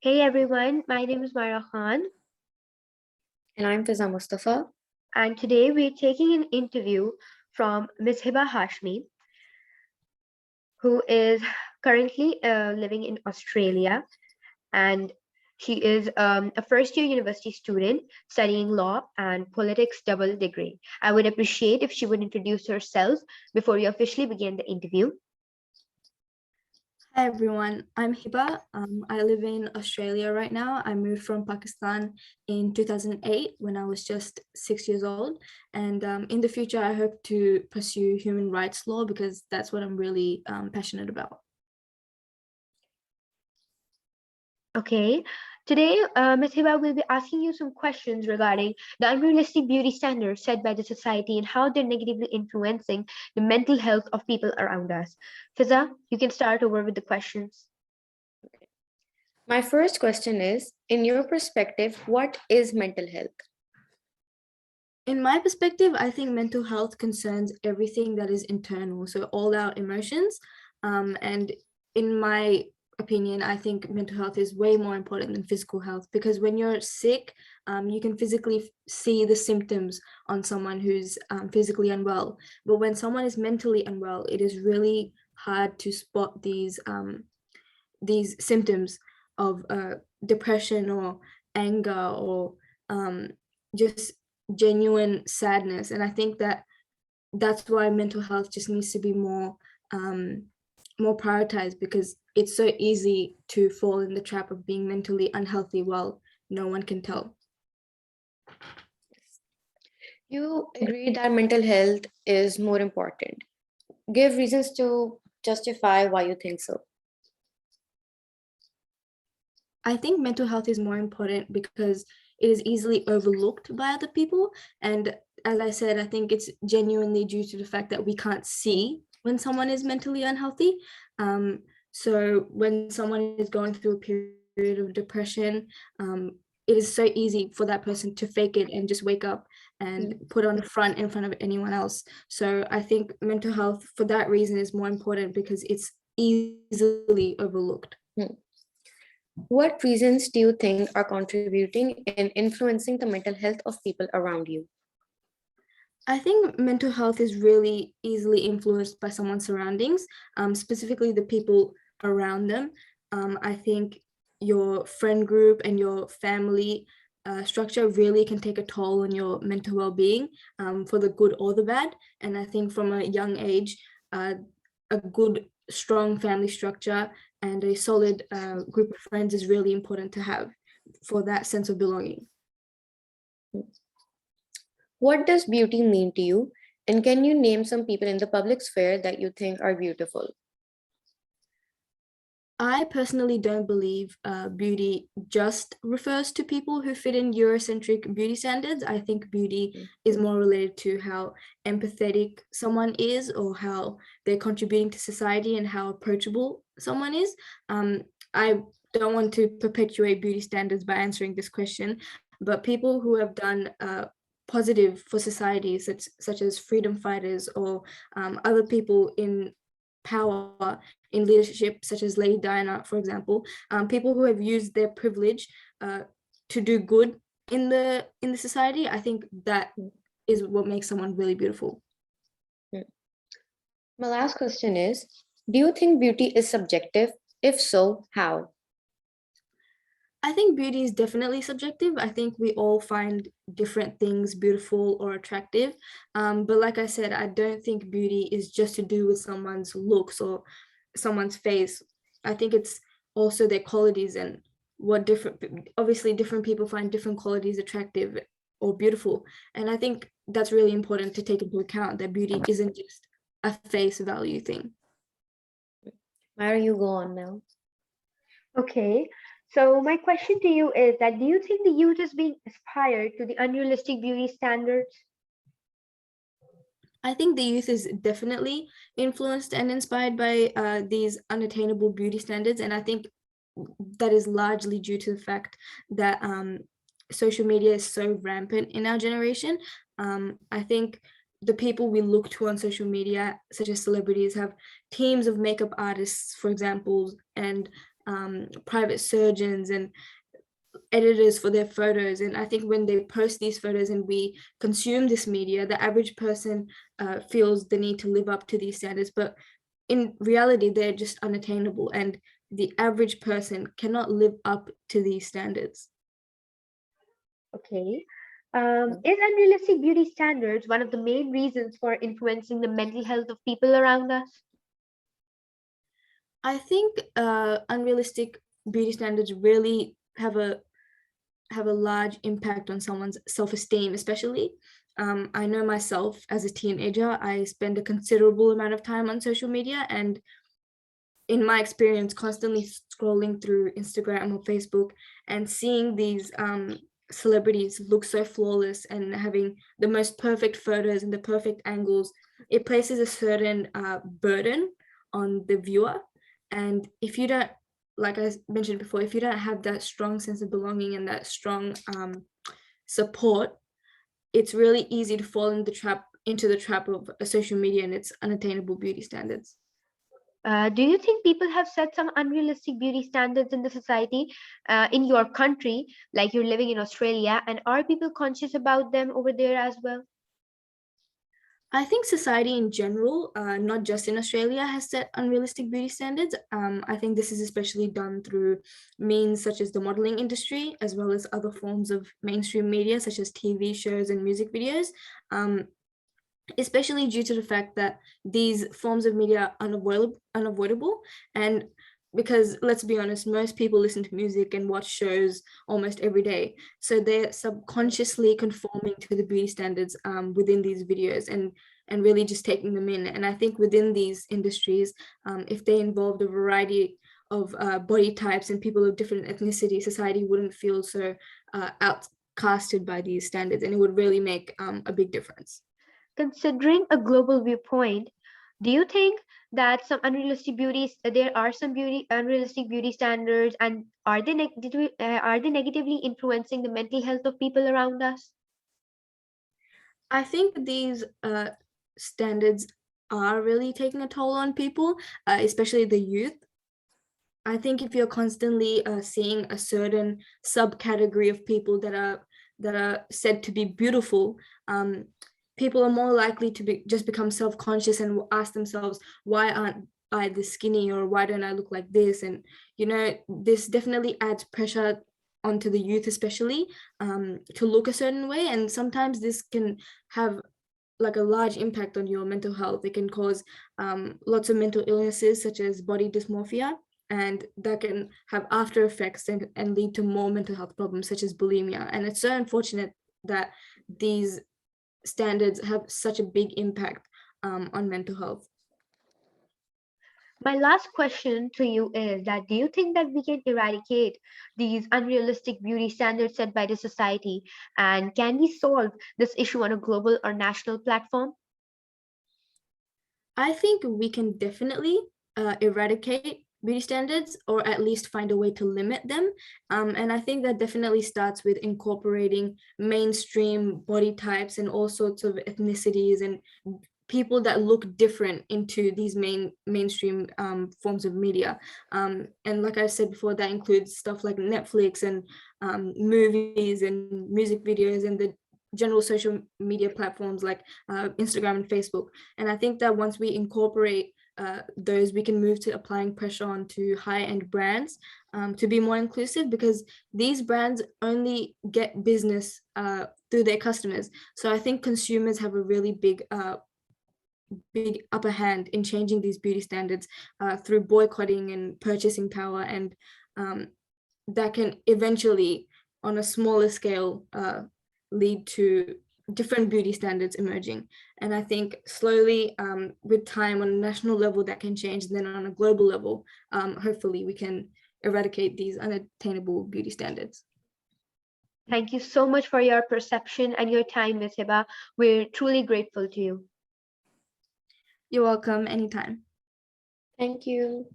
Hey everyone, my name is Maira Khan, And I'm Fiza Mustafa. and today we're taking an interview from Miss Hiba Hashmi, who is currently living in Australia, and she is a first year university student studying law and politics double degree. I would appreciate if she would introduce herself before we officially begin the interview. Hi everyone, I'm Hiba. I live in Australia right now. I moved from Pakistan in 2008 when I was just 6 years old. And in the future, I hope to pursue human rights law because that's what I'm really passionate about. Okay. Today, Ms. Hiba will be asking you some questions regarding the unrealistic beauty standards set by the society and how they're negatively influencing the mental health of people around us. Fiza, you can start over with the questions. My first question is, in your perspective, what is mental health? In my perspective, I think mental health concerns everything that is internal, so all our emotions. And in my opinion, I think mental health is way more important than physical health because when you're sick, you can physically see the symptoms on someone who's physically unwell. But when someone is mentally unwell, it is really hard to spot these symptoms of depression or anger or just genuine sadness. And I think that that's why mental health just needs to be more prioritized because it's so easy to fall in the trap of being mentally unhealthy while no one can tell. You agree that mental health is more important. Give reasons to justify why you think so. I think mental health is more important because it is easily overlooked by other people. And as I said, I think it's genuinely due to the fact that we can't see when someone is mentally unhealthy. So when someone is going through a period of depression, it is so easy for that person to fake it and just wake up and put on the front in front of anyone else. So I think mental health for that reason is more important because it's easily overlooked. What reasons do you think are contributing in influencing the mental health of people around you? I think mental health is really easily influenced by someone's surroundings, specifically the people around them. I think your friend group and your family structure really can take a toll on your mental well-being, for the good or the bad. And I think from a young age, a good, strong family structure and a solid group of friends is really important to have for that sense of belonging. What does beauty mean to you? And can you name some people in the public sphere that you think are beautiful? I personally don't believe beauty just refers to people who fit in Eurocentric beauty standards. I think beauty is more related to how empathetic someone is or how they're contributing to society and how approachable someone is. I don't want to perpetuate beauty standards by answering this question, but people who have done positive for society, such as freedom fighters or other people in power in leadership, such as Lady Diana, for example, people who have used their privilege to do good in the society. I think that is what makes someone really beautiful. My last question is, do you think beauty is subjective? If so, how? I think beauty is definitely subjective. I think we all find different things beautiful or attractive. But like I said, I don't think beauty is just to do with someone's looks or someone's face. I think it's also their qualities and obviously different people find different qualities attractive or beautiful. And I think that's really important to take into account that beauty isn't just a face value thing. Myra, you go on now. Okay. So my question to you is that do you think the youth is being aspired to the unrealistic beauty standards? I think the youth is definitely influenced and inspired by these unattainable beauty standards. And I think that is largely due to the fact that social media is so rampant in our generation. I think the people we look to on social media, such as celebrities, have teams of makeup artists, for example, and private surgeons and editors for their photos. And I think when they post these photos and we consume this media, the average person feels the need to live up to these standards, but in reality, they're just unattainable, and the average person cannot live up to these standards. Okay. Is unrealistic beauty standards one of the main reasons for influencing the mental health of people around us? I think unrealistic beauty standards really have a large impact on someone's self-esteem, especially. I know myself as a teenager, I spend a considerable amount of time on social media, and in my experience, constantly scrolling through Instagram or Facebook and seeing these celebrities look so flawless and having the most perfect photos and the perfect angles, it places a certain burden on the viewer. And if you don't, like I mentioned before, if you don't have that strong sense of belonging and that strong support, it's really easy to fall into the trap of social media and its unattainable beauty standards. Do you think people have set some unrealistic beauty standards in the society, in your country, like you're living in Australia, and are people conscious about them over there as well? I think society in general, not just in Australia, has set unrealistic beauty standards. I think this is especially done through means such as the modeling industry, as well as other forms of mainstream media, such as TV shows and music videos. Especially due to the fact that these forms of media are unavoidable. And because, let's be honest, most people listen to music and watch shows almost every day. So they're subconsciously conforming to the beauty standards within these videos and really just taking them in. And I think within these industries, if they involved a variety of body types and people of different ethnicity, society wouldn't feel so outcasted by these standards, and it would really make a big difference. Considering a global viewpoint, do you think that some there are some unrealistic beauty standards, and are they negatively influencing the mental health of people around us? I think these standards are really taking a toll on people, especially the youth. I think if you're constantly seeing a certain subcategory of people that are said to be beautiful, people are more likely to just become self-conscious and will ask themselves, why aren't I this skinny, or why don't I look like this? And this definitely adds pressure onto the youth, especially to look a certain way. And sometimes this can have like a large impact on your mental health. It can cause lots of mental illnesses such as body dysmorphia, and that can have after effects and lead to more mental health problems such as bulimia. And it's so unfortunate that these standards have such a big impact on mental health. My last question to you is that do you think that we can eradicate these unrealistic beauty standards set by the society, and can we solve this issue on a global or national platform? I think we can definitely eradicate beauty standards, or at least find a way to limit them. And I think that definitely starts with incorporating mainstream body types and all sorts of ethnicities and people that look different into these mainstream forms of media. And like I said before, that includes stuff like Netflix and movies and music videos and the general social media platforms like Instagram and Facebook. And I think that once we incorporate those, we can move to applying pressure onto high-end brands to be more inclusive, because these brands only get business through their customers. So I think consumers have a really big upper hand in changing these beauty standards through boycotting and purchasing power, and that can eventually, on a smaller scale, lead to different beauty standards emerging. And I think slowly, with time, on a national level, that can change. And then on a global level, hopefully we can eradicate these unattainable beauty standards. Thank you so much for your perception and your time, Miss Hiba. We're truly grateful to you. You're welcome, anytime. Thank you.